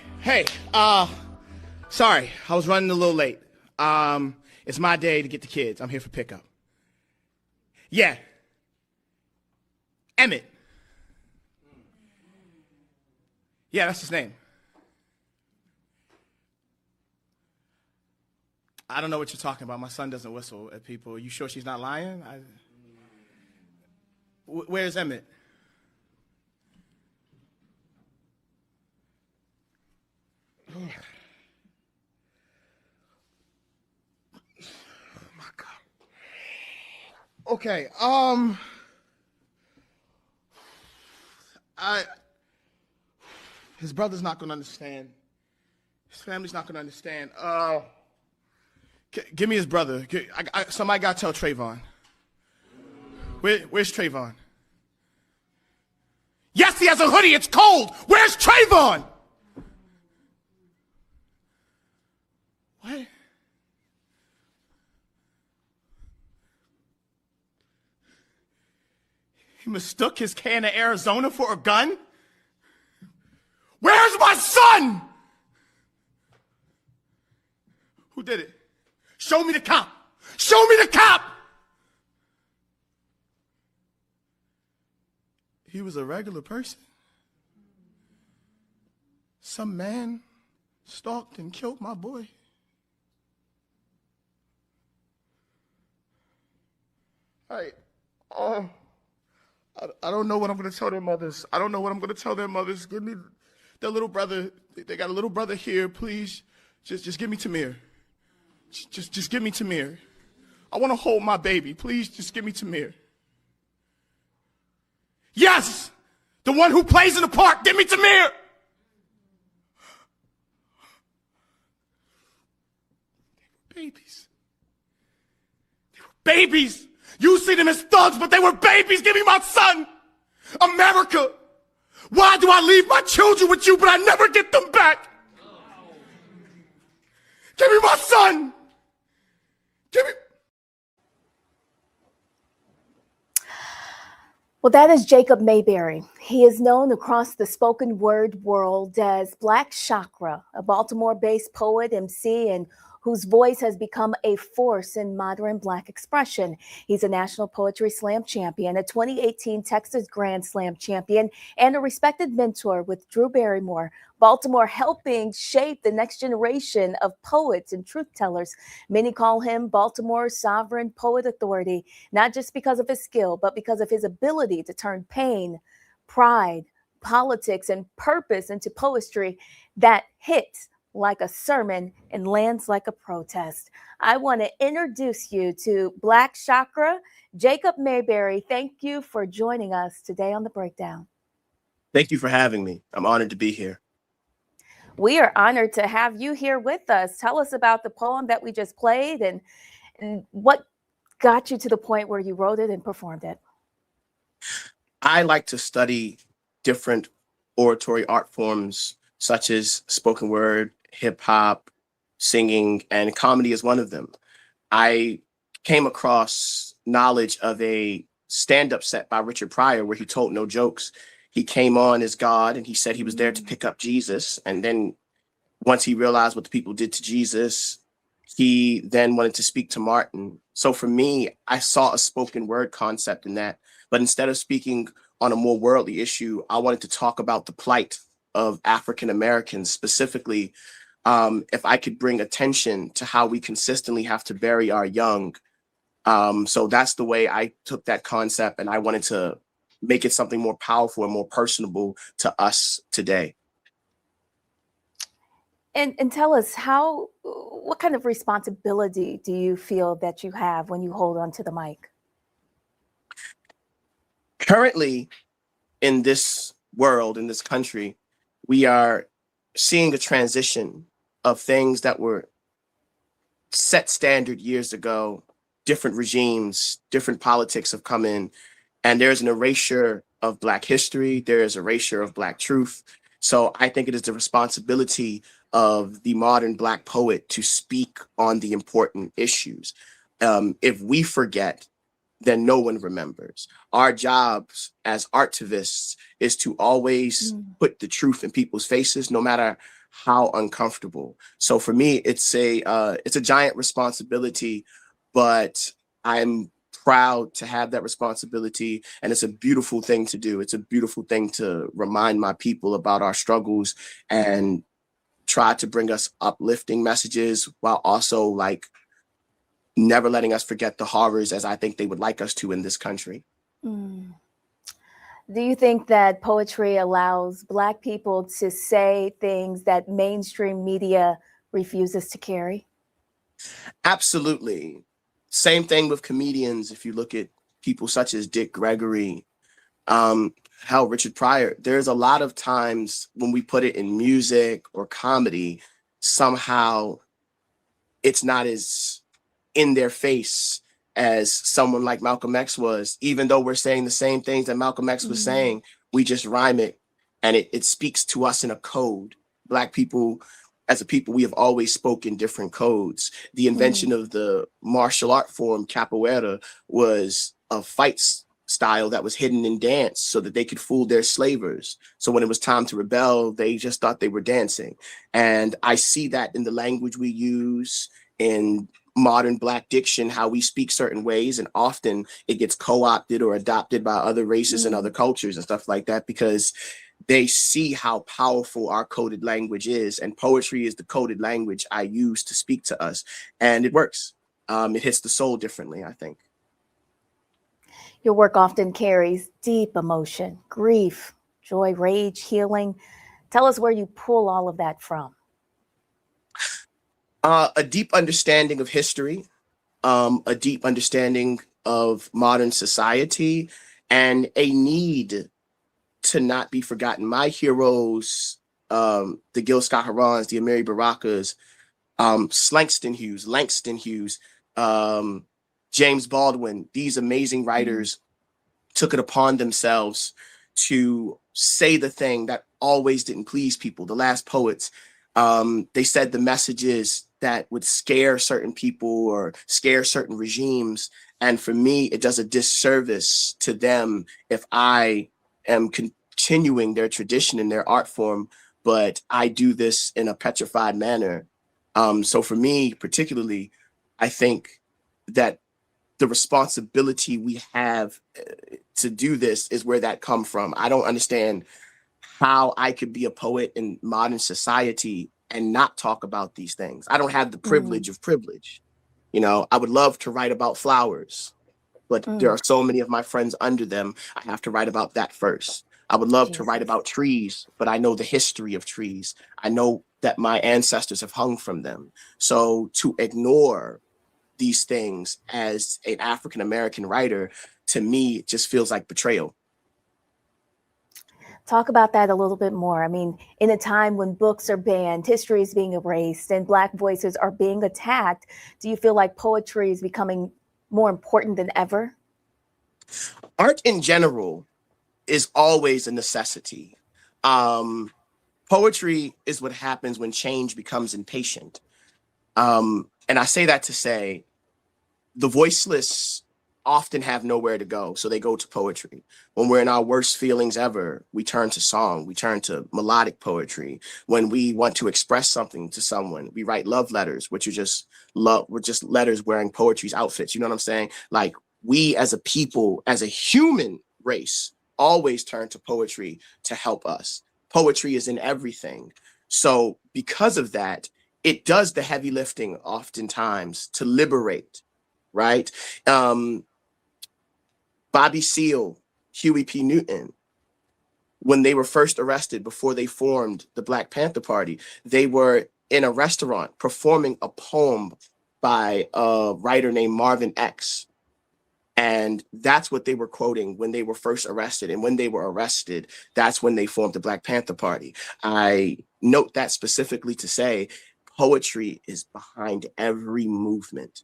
sorry, I was running a little late. It's my day to get the kids. I'm here for pickup. Yeah. Emmett. Yeah, that's his name. I don't know what you're talking about. My son doesn't whistle at people. Are you sure she's not lying? Where's Emmett? Oh my God. Okay, his brother's not gonna understand. His family's not gonna understand. Give me his brother. Somebody gotta tell Trayvon. Where's Trayvon? Yes, he has a hoodie. It's cold. Where's Trayvon? What? He mistook his can of Arizona for a gun? Where's my son? Who did it? Show me the cop. Show me the cop. He was a regular person. Some man stalked and killed my boy. I don't know what I'm going to tell their mothers. I don't know what I'm going to tell their mothers. Give me their little brother. They got a little brother here. Please, just give me Tamir. Just give me Tamir. I want to hold my baby. Please, just give me Tamir. Yes! The one who plays in the park. Give me Tamir! They were babies. They were babies! You see them as thugs, but they were babies. Give me my son! America! Why do I leave my children with you, but I never get them back? Give me my son! Give me...
Well, that is Jacob Mayberry. He is known across the spoken word world as Black Chakra, a Baltimore-based poet, MC, and whose voice has become a force in modern Black expression. He's a National Poetry Slam champion, a 2018 Texas Grand Slam champion, and a respected mentor with Drew Barrymore. Baltimore helping shape the next generation of poets and truth tellers. Many call him Baltimore's sovereign poet authority, not just because of his skill, but because of his ability to turn pain, pride, politics, and purpose into poetry that hits like a sermon and lands like a protest. I want to introduce you to Black Chakra. Jacob Mayberry, thank you for joining us today on The Breakdown.
Thank you for having me. I'm honored to be here.
We are honored to have you here with us. Tell us about the poem that we just played and what got you to the point where you wrote it and performed it.
I like to study different oratory art forms, such as spoken word, hip hop, singing, and comedy is one of them. I came across knowledge of a stand-up set by Richard Pryor where he told no jokes. He came on as God and he said he was there to pick up Jesus. And then once he realized what the people did to Jesus, he then wanted to speak to Martin. So for me, I saw a spoken word concept in that. But instead of speaking on a more worldly issue, I wanted to talk about the plight of African Americans, specifically if I could bring attention to how we consistently have to bury our young. So that's the way I took that concept, and I wanted to make it something more powerful and more personable to us today.
And tell us what kind of responsibility do you feel that you have when you hold onto the mic?
Currently, in this world, in this country, we are seeing a transition of things that were set standard years ago. Different regimes, different politics have come in, and there's an erasure of Black history. There is erasure of Black truth. So I think it is the responsibility of the modern Black poet to speak on the important issues. If we forget, then no one remembers. Our jobs as artivists is to always put the truth in people's faces, no matter how uncomfortable. So for me, it's a giant responsibility, but I'm proud to have that responsibility, and it's a beautiful thing to do. It's a beautiful thing to remind my people about our struggles and try to bring us uplifting messages while also like never letting us forget the horrors as I think they would like us to in this country.
Do you think that poetry allows Black people to say things that mainstream media refuses to carry?
Absolutely. Same thing with comedians. If you look at people such as Dick Gregory, Richard Pryor, there's a lot of times when we put it in music or comedy, somehow it's not as in their face as someone like Malcolm X was. Even though we're saying the same things that Malcolm X was saying, we just rhyme it, and it speaks to us in a code. Black people, as a people, we have always spoken different codes. The invention of the martial art form capoeira was a fight style that was hidden in dance so that they could fool their slavers. So when it was time to rebel, they just thought they were dancing. And I see that in the language we use, in modern Black diction, how we speak certain ways, and often it gets co-opted or adopted by other races and other cultures and stuff like that, because they see how powerful our coded language is, and poetry is the coded language I use to speak to us, and it works. It hits the soul differently, I think.
Your work often carries deep emotion, grief, joy, rage, healing. Tell us where you pull all of that from.
A deep understanding of history, a deep understanding of modern society, and a need to not be forgotten. My heroes, the Gil Scott-Herons, the Amiri Barakas, Langston Hughes, James Baldwin, these amazing writers took it upon themselves to say the thing that always didn't please people. The last poets, they said the messages that would scare certain people or scare certain regimes. And for me, it does a disservice to them if I am continuing their tradition and their art form, but I do this in a petrified manner. So for me, particularly, I think that the responsibility we have to do this is where that come from. I don't understand how I could be a poet in modern society and not talk about these things. I don't have the privilege of privilege. You know, I would love to write about flowers, but there are so many of my friends under them. I have to write about that first. I would love to write about trees, but I know the history of trees. I know that my ancestors have hung from them. So to ignore these things as an African-American writer, to me, it just feels like betrayal.
Talk about that a little bit more. I mean, in a time when books are banned, history is being erased, and Black voices are being attacked, do you feel like poetry is becoming more important than ever?
Art in general is always a necessity. Poetry is what happens when change becomes impatient. And I say that to say the voiceless often have nowhere to go, so they go to poetry. When we're in our worst feelings ever, we turn to song, we turn to melodic poetry. When we want to express something to someone, we write love letters, which are just love, we're just letters wearing poetry's outfits. You know what I'm saying? Like, we as a people, as a human race, always turn to poetry to help us. Poetry is in everything. So because of that, it does the heavy lifting oftentimes to liberate, right? Bobby Seale, Huey P. Newton, when they were first arrested before they formed the Black Panther Party, they were in a restaurant performing a poem by a writer named Marvin X. And that's what they were quoting when they were first arrested. And when they were arrested, that's when they formed the Black Panther Party. I note that specifically to say poetry is behind every movement.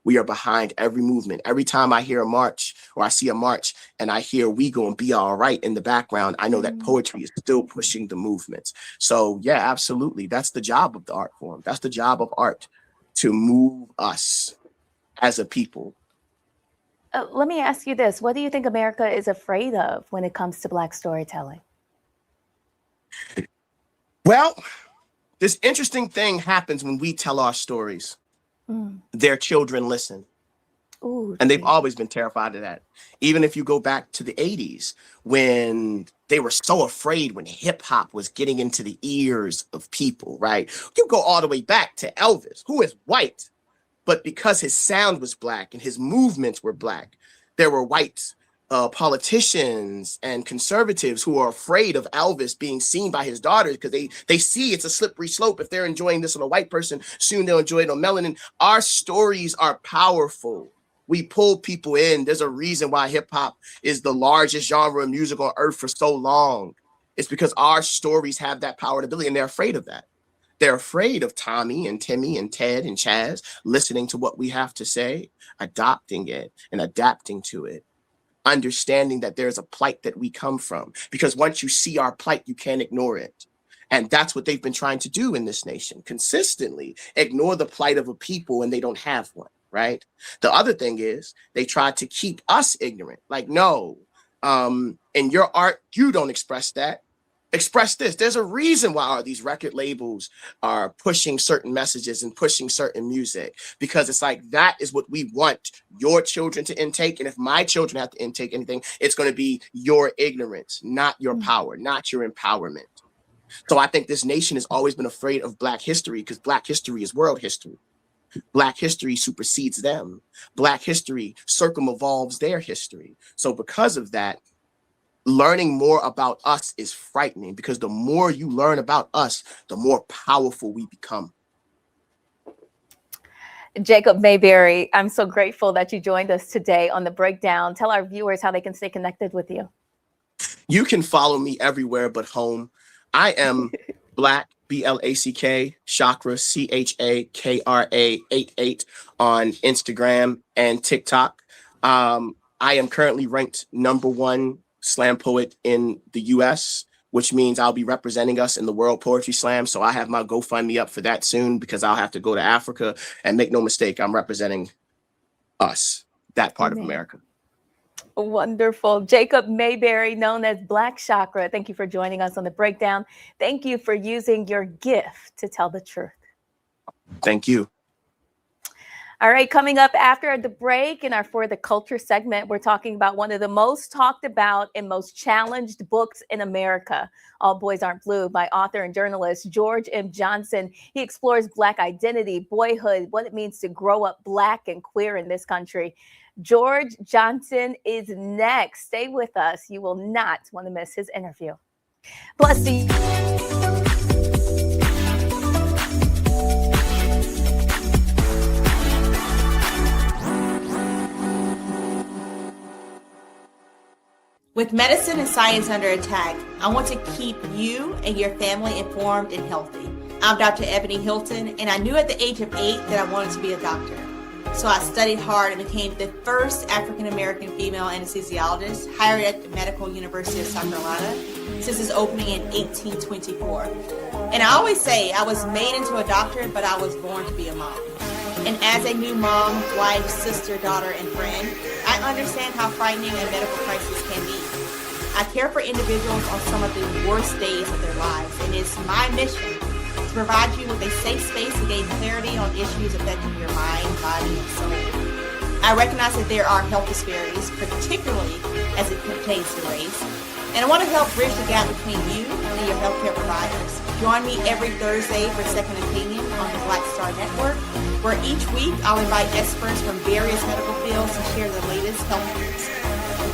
We are behind every movement. Every time I hear a march or I see a march and I hear "We Gonna Be All Right" in the background, I know that poetry is still pushing the movements. So yeah, absolutely. That's the job of the art form. That's the job of art, to move us as a people.
Let me ask you this. What do you think America is afraid of when it comes to Black storytelling?
Well, this interesting thing happens when we tell our stories. Their children listen.
Ooh,
and they've always been terrified of that. Even if you go back to the 80s, when they were so afraid when hip hop was getting into the ears of people, right? You go all the way back to Elvis, who is white, but because his sound was Black and his movements were Black, there were white politicians and conservatives who are afraid of Elvis being seen by his daughters because they see it's a slippery slope. If they're enjoying this on a white person, soon they'll enjoy it on melanin. Our stories are powerful. We pull people in. There's a reason why hip hop is the largest genre of music on earth for so long. It's because our stories have that power and ability, and they're afraid of that. They're afraid of Tommy and Timmy and Ted and Chaz listening to what we have to say, adopting it and adapting to it. Understanding that there's a plight that we come from, because once you see our plight, you can't ignore it. And that's what they've been trying to do in this nation, consistently ignore the plight of a people when they don't have one, right? The other thing is they try to keep us ignorant. Like, no, in your art, you don't express that. Express this. There's a reason why all these record labels are pushing certain messages and pushing certain music, because it's like, that is what we want your children to intake. And if my children have to intake anything, it's going to be your ignorance, not your power, not your empowerment. So I think this nation has always been afraid of Black history because Black history is world history. Black history supersedes them. Black history circumvolves their history. So because of that, learning more about us is frightening, because the more you learn about us, the more powerful we become.
Jacob Mayberry, I'm so grateful that you joined us today on The Breakdown. Tell our viewers how they can stay connected with you.
You can follow me everywhere but home. I am Black, BLACK, Chakra, CHAKRA 88 on Instagram and TikTok. I am currently ranked #1 slam poet in the US, which means I'll be representing us in the World Poetry Slam. So I have my GoFundMe up for that soon, because I'll have to go to Africa, and make no mistake, I'm representing us, that part of America.
Wonderful. Jacob Mayberry, known as Black Chakra, thank you for joining us on The Breakdown. Thank you for using your gift to tell the truth.
Thank you.
All right, coming up after the break in our For the Culture segment, we're talking about one of the most talked about and most challenged books in America, All Boys Aren't Blue, by author and journalist George M. Johnson. He explores Black identity, boyhood, what it means to grow up Black and queer in this country. George Johnson is next. Stay with us. You will not want to miss his interview. Plus,
With medicine and science under attack, I want to keep you and your family informed and healthy. I'm Dr. Ebony Hilton, and I knew at the age of 8 that I wanted to be a doctor. So I studied hard and became the first African-American female anesthesiologist hired at the Medical University of South Carolina since its opening in 1824. And I always say I was made into a doctor, but I was born to be a mom. And as a new mom, wife, sister, daughter, and friend, I understand how frightening a medical crisis can be. I care for individuals on some of the worst days of their lives, and it's my mission to provide you with a safe space to gain clarity on issues affecting your mind, body, and soul. I recognize that there are health disparities, particularly as it pertains to race, and I want to help bridge the gap between you and your healthcare providers. Join me every Thursday for Second Opinion on the Black Star Network, where each week I'll invite experts from various medical fields to share the latest health news.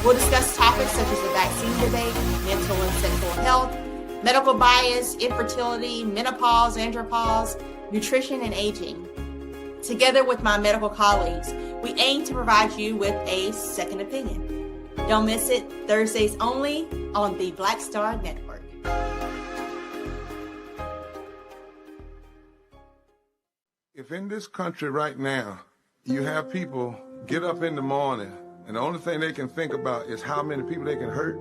We'll discuss topics such as the vaccine debate, mental and sexual health, medical bias, infertility, menopause, andropause, nutrition, and aging. Together with my medical colleagues, we aim to provide you with a second opinion. Don't miss it, Thursdays only on the Black Star Network.
If in this country right now, you have people get up in the morning and the only thing they can think about is how many people they can hurt,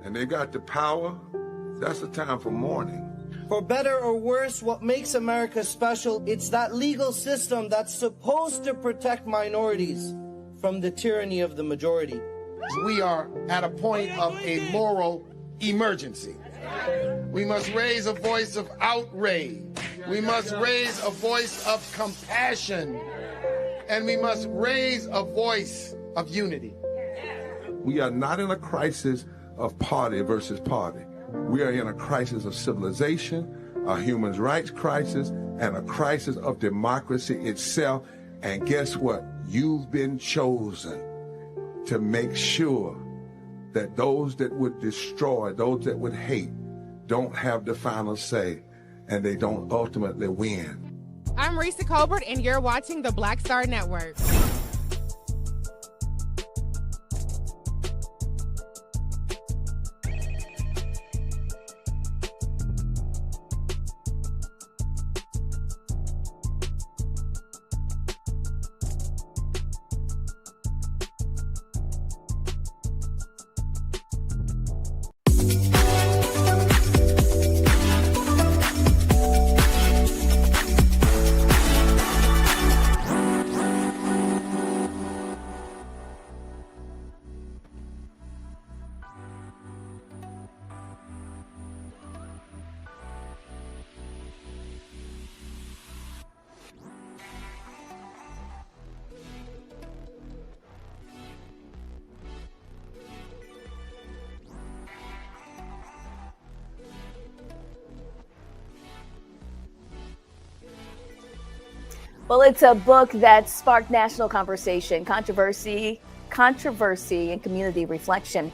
and they got the power, that's the time for mourning.
For better or worse, what makes America special, it's that legal system that's supposed to protect minorities from the tyranny of the majority.
We are at a point of a moral emergency. We must raise a voice of outrage. We must raise a voice of compassion. And we must raise a voice of unity.
We are not in a crisis of party versus party. We are in a crisis of civilization, a human rights crisis, and a crisis of democracy itself. And guess what? You've been chosen to make sure that those that would destroy, those that would hate, don't have the final say, and they don't ultimately win.
I'm Risa Colbert, and you're watching the Black Star Network.
Well, it's a book that sparked national conversation, controversy, and community reflection.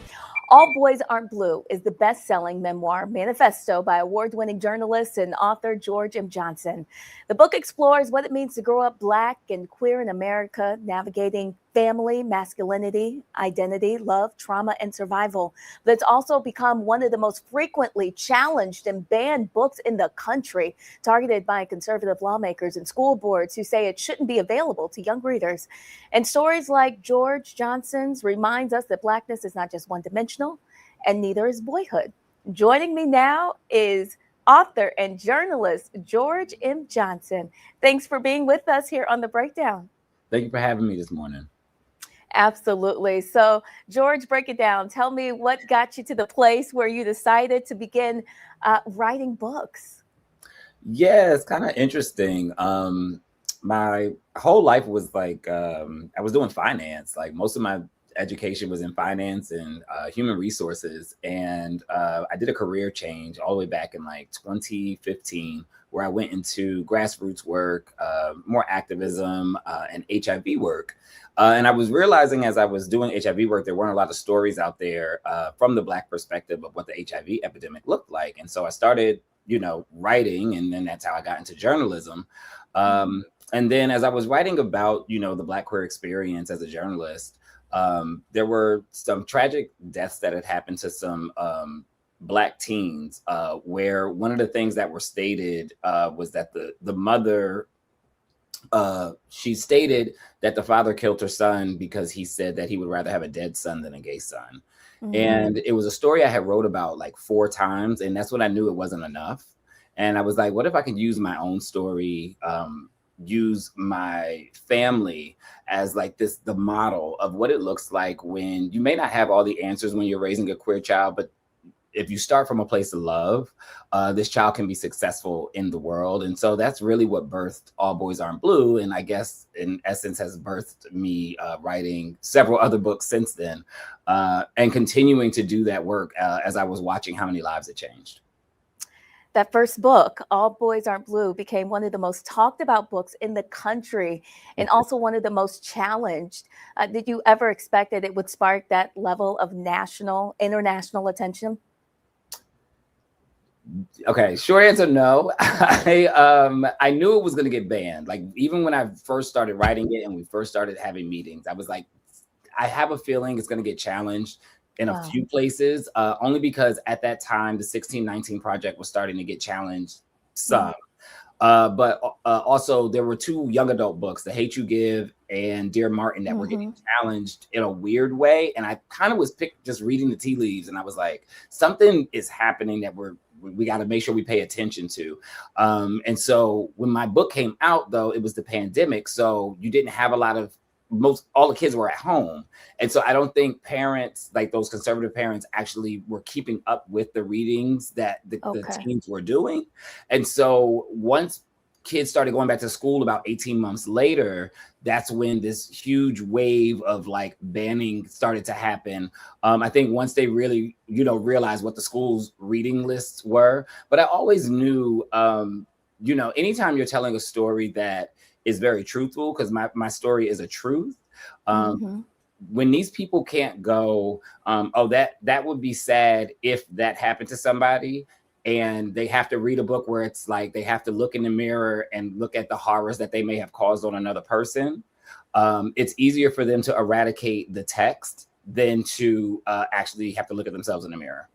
All Boys Aren't Blue is the best-selling memoir manifesto by award-winning journalist and author George M. Johnson. The book explores what it means to grow up Black and queer in America, navigating family, masculinity, identity, love, trauma, and survival. But it's also become one of the most frequently challenged and banned books in the country, targeted by conservative lawmakers and school boards who say it shouldn't be available to young readers. And stories like George Johnson's reminds us that Blackness is not just one-dimensional, and neither is boyhood. Joining me now is author and journalist George M. Johnson. Thanks for being with us here on The Breakdown.
Thank you for having me this morning.
Absolutely. So, George, break it down. Tell me what got you to the place where you decided to begin writing books.
Yeah, it's kind of interesting. My whole life was like, I was doing finance. Like most of my education was in finance and human resources. And I did a career change all the way back in like 2015, where I went into grassroots work, more activism, and HIV work. And I was realizing as I was doing HIV work, there weren't a lot of stories out there from the Black perspective of what the HIV epidemic looked like. And so I started, writing, and then that's how I got into journalism. And then as I was writing about, the Black queer experience as a journalist, there were some tragic deaths that had happened to some Black teens, where one of the things that were stated was that the mother, she stated that the father killed her son because he said that he would rather have a dead son than a gay son. And it was a story I had wrote about like 4 times. And that's when I knew it wasn't enough. And I was like, what if I could use my own story, use my family as like the model of what it looks like when you may not have all the answers when you're raising a queer child, but if you start from a place of love, this child can be successful in the world. And so that's really what birthed All Boys Aren't Blue. And I guess in essence has birthed me writing several other books since then, and continuing to do that work as I was watching how many lives it changed.
That first book, All Boys Aren't Blue, became one of the most talked about books in the country and also one of the most challenged. Did you ever expect that it would spark that level of international attention?
Okay, short answer, no. I knew it was going to get banned. Like even when I first started writing it and we first started having meetings, I was like, I have a feeling it's going to get challenged in a few places, only because at that time, the 1619 Project was starting to get challenged some. But also there were 2 young adult books, The Hate You Give and Dear Martin, that were getting challenged in a weird way. And I kind of was just reading the tea leaves and I was like, something is happening that we got to make sure we pay attention to. And so when my book came out, though, it was the pandemic. So you didn't have a lot of, all the kids were at home. And so I don't think parents, like those conservative parents, actually were keeping up with the readings that the teens were doing. And so once kids started going back to school about 18 months later, that's when this huge wave of like banning started to happen. I think once they really, realized what the school's reading lists were. But I always knew, anytime you're telling a story that is very truthful, because my story is a truth. When these people can't go, that would be sad if that happened to somebody, and they have to read a book where it's like they have to look in the mirror and look at the horrors that they may have caused on another person. It's easier for them to eradicate the text than to actually have to look at themselves in the mirror.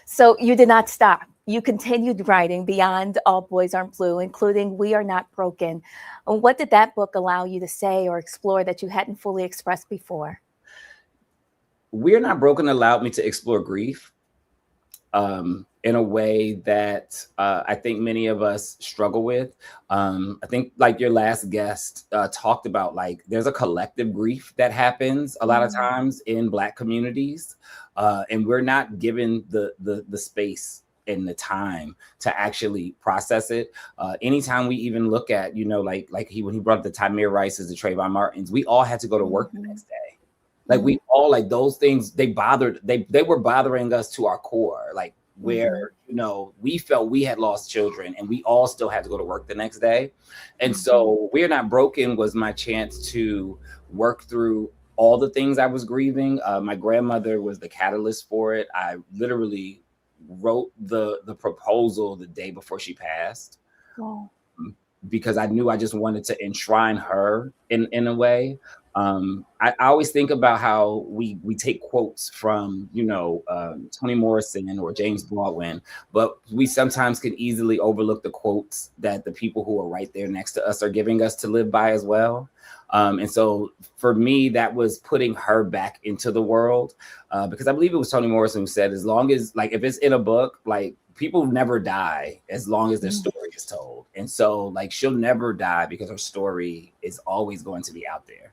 So you did not stop. You continued writing beyond All Boys Aren't Blue, including We Are Not Broken. What did that book allow you to say or explore that you hadn't fully expressed before?
We Are Not Broken allowed me to explore grief in a way that I think many of us struggle with. I think like your last guest talked about, like there's a collective grief that happens a lot of times in Black communities, and we're not given the space and the time to actually process it. Anytime we even look at, when he brought up the Tamir Rices, the Trayvon Martins, we all had to go to work the next day. Like we all, like those things, they were bothering us to our core, like where, we felt we had lost children and we all still had to go to work the next day. And so We're Not Broken was my chance to work through all the things I was grieving. My grandmother was the catalyst for it. I literally wrote the proposal the day before she passed. Wow. Because I knew I just wanted to enshrine her in a way. I always think about how we take quotes from, Toni Morrison or James Baldwin, but we sometimes can easily overlook the quotes that the people who are right there next to us are giving us to live by as well. And so for me, that was putting her back into the world, because I believe it was Toni Morrison who said, as long as, like, if it's in a book, like, people never die as long as their story is told. And so, like, she'll never die because her story is always going to be out there.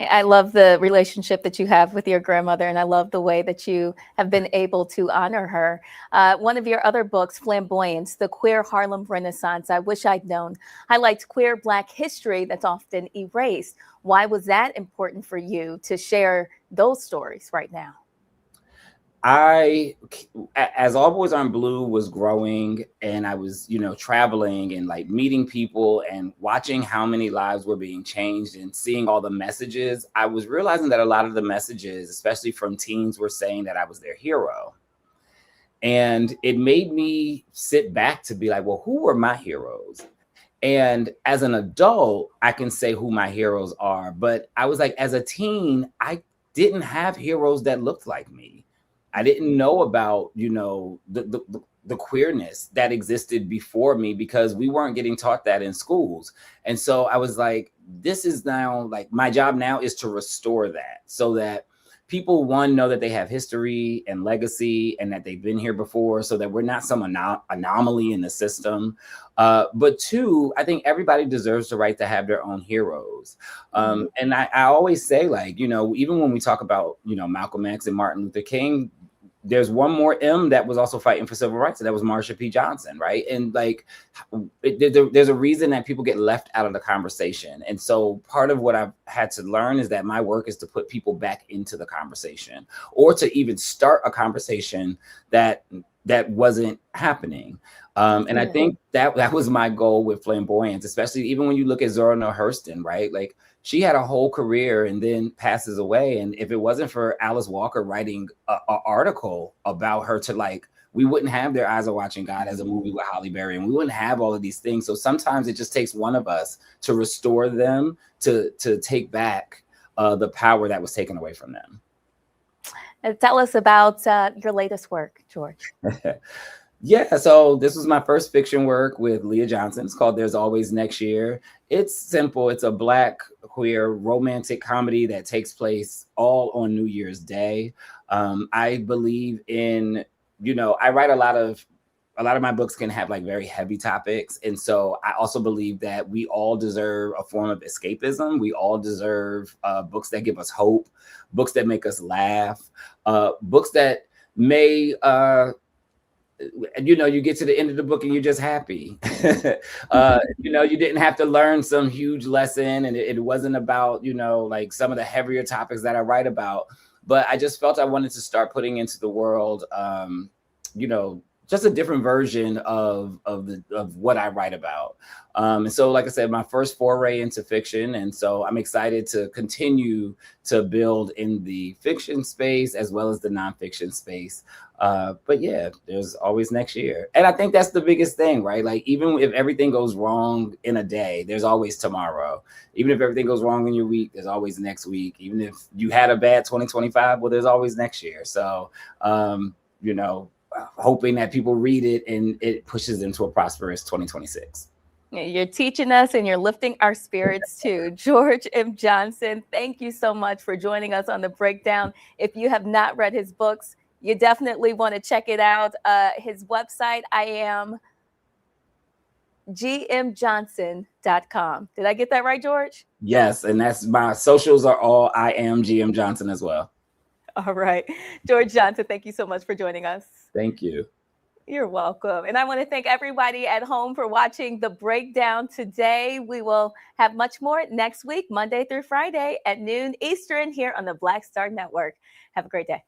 I love the relationship that you have with your grandmother, and I love the way that you have been able to honor her. One of your other books, Flamboyance, The Queer Harlem Renaissance, I Wish I'd Known, highlights queer Black history that's often erased. Why was that important for you to share those stories right now?
As All Boys Aren't Blue was growing and I was, traveling and like meeting people and watching how many lives were being changed and seeing all the messages, I was realizing that a lot of the messages, especially from teens, were saying that I was their hero. And it made me sit back to be like, well, who were my heroes? And as an adult, I can say who my heroes are. But I was like, as a teen, I didn't have heroes that looked like me. I didn't know about, you know, the queerness that existed before me because we weren't getting taught that in schools. And so I was like, this is now like my job now is to restore that so that people, one, know that they have history and legacy and that they've been here before so that we're not some anomaly in the system. But two, I think everybody deserves the right to have their own heroes. And I always say, like, you know, even when we talk about, you know, Malcolm X and Martin Luther King, there's one more M that was also fighting for civil rights, and that was Marsha P. Johnson, right? And like, there's a reason that people get left out of the conversation. And so part of what I've had to learn is that my work is to put people back into the conversation, or to even start a conversation that wasn't happening. And I think that was my goal with Flamboyance, especially even when you look at Zora Neale Hurston, right? Like, she had a whole career and then passes away. And if it wasn't for Alice Walker writing an article about her, to like, we wouldn't have Their Eyes Are Watching God as a movie with Halle Berry, and we wouldn't have all of these things. So sometimes it just takes one of us to restore them, to take back the power that was taken away from them.
And tell us about your latest work, George.
Yeah, so this was my first fiction work with Leah Johnson. It's called There's Always Next Year. It's simple. It's a Black queer romantic comedy that takes place all on New Year's Day. I believe in, you know, I write a lot of my books can have like very heavy topics. And so I also believe that we all deserve a form of escapism. We all deserve books that give us hope, books that make us laugh, books that may, you know, you get to the end of the book and you're just happy. You know, you didn't have to learn some huge lesson, and it wasn't about, you know, like some of the heavier topics that I write about. But I just felt I wanted to start putting into the world, you know, just a different version of what I write about. And so, like I said, my first foray into fiction. And so I'm excited to continue to build in the fiction space as well as the nonfiction space. But yeah, there's always next year. And I think that's the biggest thing, right? Like, even if everything goes wrong in a day, there's always tomorrow. Even if everything goes wrong in your week, there's always next week. Even if you had a bad 2025, well, there's always next year. So, you know, hoping that people read it and it pushes them to a prosperous 2026.
You're teaching us and you're lifting our spirits too. George M. Johnson, thank you so much for joining us on The Breakdown. If you have not read his books, you definitely want to check it out. His website, IamGMJohnson.com. Did I get that right, George?
Yes, and that's my socials are all I Am GM Johnson as well.
All right. George Johnson, thank you so much for joining us.
Thank you.
You're welcome. And I want to thank everybody at home for watching The Breakdown today. We will have much more next week, Monday through Friday at noon Eastern, here on the Black Star Network. Have a great day.